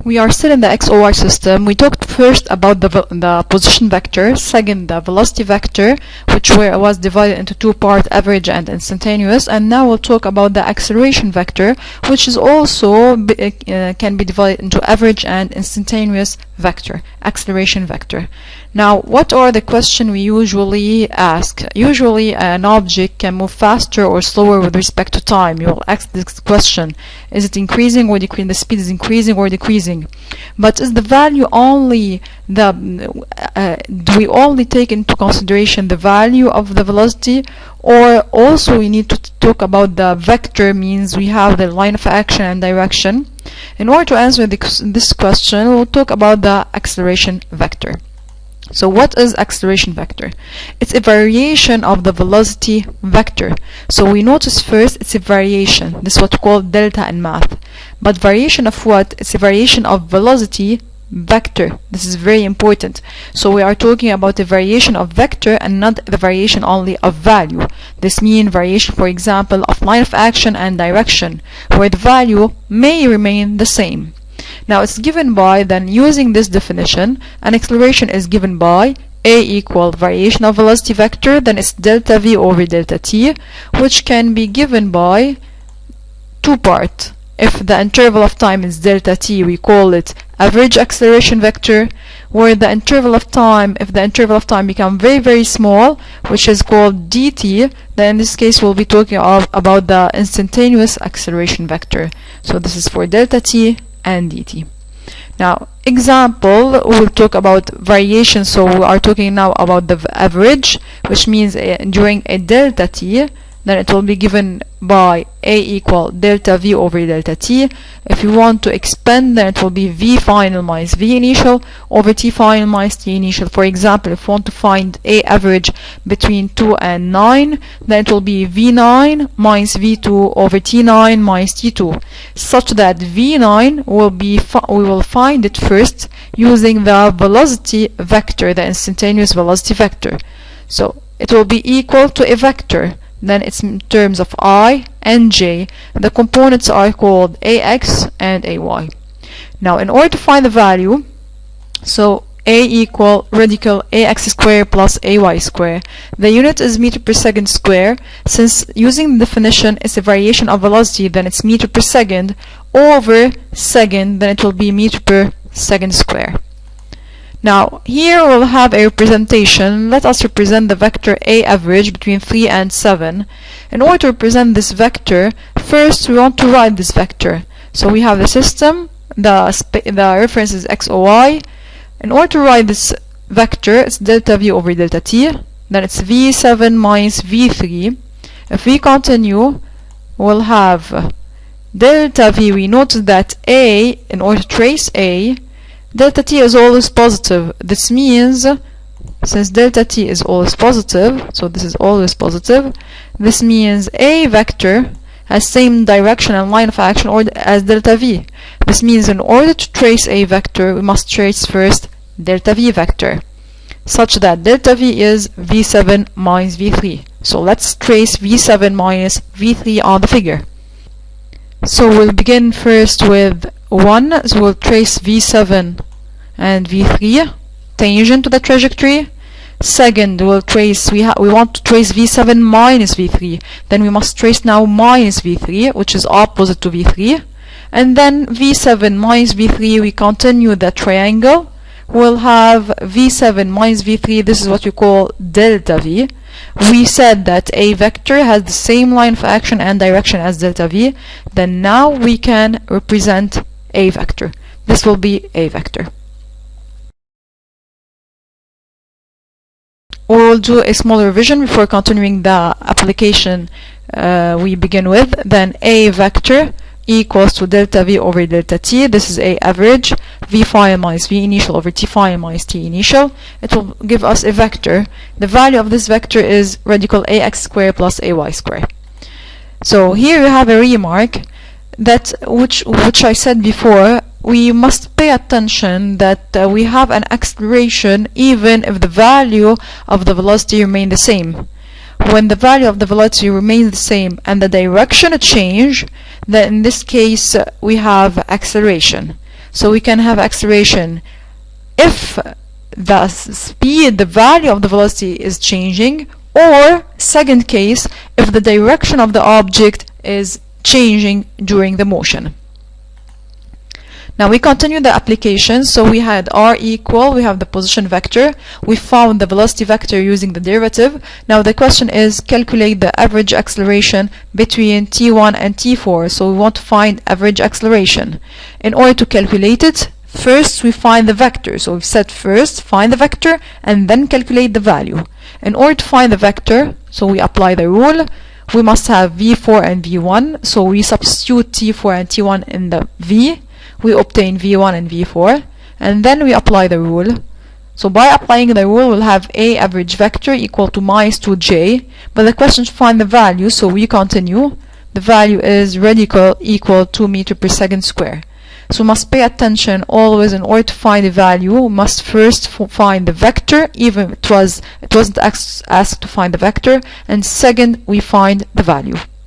We are still in the XOY system. We talked first about the position vector, second the velocity vector, which was divided into two parts, average and instantaneous, and now we'll talk about the acceleration vector, which is also can be divided into average and instantaneous vector, acceleration vector. Now, what are the questions we usually ask? Usually an object can move faster or slower with respect to time. You will ask this question: is it increasing or decreasing? The speed is increasing or decreasing? But is the value only do we only take into consideration the value of the velocity, or also we need to talk about the vector, means we have the line of action and direction? In order to answer this question, we'll talk about the acceleration vector. So what is acceleration vector? It's a variation of the velocity vector. So we notice first it's a variation. This is what we call delta in math. But variation of what? It's a variation of velocity vector. This is very important. So we are talking about the variation of vector and not the variation only of value. This means variation, for example, of line of action and direction, where the value may remain the same. Now it's given by, then using this definition, an acceleration is given by A equal variation of velocity vector, then it's delta V over delta T, which can be given by two parts. If the interval of time is delta T, we call it average acceleration vector, where the interval of time, if the interval of time becomes very, very small, which is called dt, then in this case we'll be talking about the instantaneous acceleration vector. So this is for delta T and dt. Now, example, we'll talk about variation. So we are talking now about the average, which means during a delta t, then it will be given by A equal delta V over delta T. If you want to expand, then it will be V final minus V initial over T final minus T initial. For example, if you want to find A average between 2 and 9, then it will be V9 minus V2 over T9 minus T2, such that V9 will be, we will find it first using the velocity vector, the instantaneous velocity vector. So it will be equal to a vector. Then it's in terms of I and j. The components are called ax and ay. Now, in order to find the value, so a equal radical ax squared plus ay squared. The unit is meter per second square. Since using the definition is a variation of velocity, then it's meter per second over second, then it will be meter per second square. Now, here we'll have a representation. Let us represent the vector A average between 3 and 7. In order to represent this vector, first we want to write this vector. So we have the system, the reference is x, o, y. In order to write this vector, it's delta V over delta T. Then it's V7 minus V3. If we continue, we'll have delta V. We notice that A, in order to trace A, delta T is always positive. This means, since delta T is always positive, so this is always positive, this means A vector has same direction and line of action as delta V. This means in order to trace A vector, we must trace first delta V vector, such that delta V is V7 minus V3. So let's trace V7 minus V3 on the figure. So we'll begin first with 1, so we'll trace V7 and V3 tangent to the trajectory. Second, we'll trace, we want to trace V7 minus V3, then we must trace now minus V3, which is opposite to V3, and then V7 minus V3, we continue the triangle. We'll have V7 minus V3, this is what we call delta V. We said that A vector has the same line of action and direction as delta V, then now we can represent A vector. This will be A vector. We'll do a small revision before continuing the application we begin with. Then A vector equals to delta V over delta T. This is A average, V final minus V initial over T final minus T initial. It will give us a vector. The value of this vector is radical ax squared plus ay squared. So here you have a remark that which I said before. We must pay attention that we have an acceleration even if the value of the velocity remains the same. When the value of the velocity remains the same and the direction change, then in this case we have acceleration. So we can have acceleration if the speed, the value of the velocity is changing, or second case, if the direction of the object is changing during the motion. Now we continue the application. So we had r equal, we have the position vector, we found the velocity vector using the derivative. Now the question is calculate the average acceleration between t1 and t4. So we want to find average acceleration. In order to calculate it, first we find the vector. So we've said first find the vector and then calculate the value. In order to find the vector, so we apply the rule. We must have v4 and v1. So we substitute t4 and t1 in the v. We obtain v1 and v4, and then we apply the rule. So by applying the rule, we'll have a average vector equal to minus 2j, but the question is to find the value, so we continue. The value is radical equal to meter per second square. So we must pay attention always. In order to find the value, we must first find the vector, even it wasn't asked to find the vector, and second we find the value.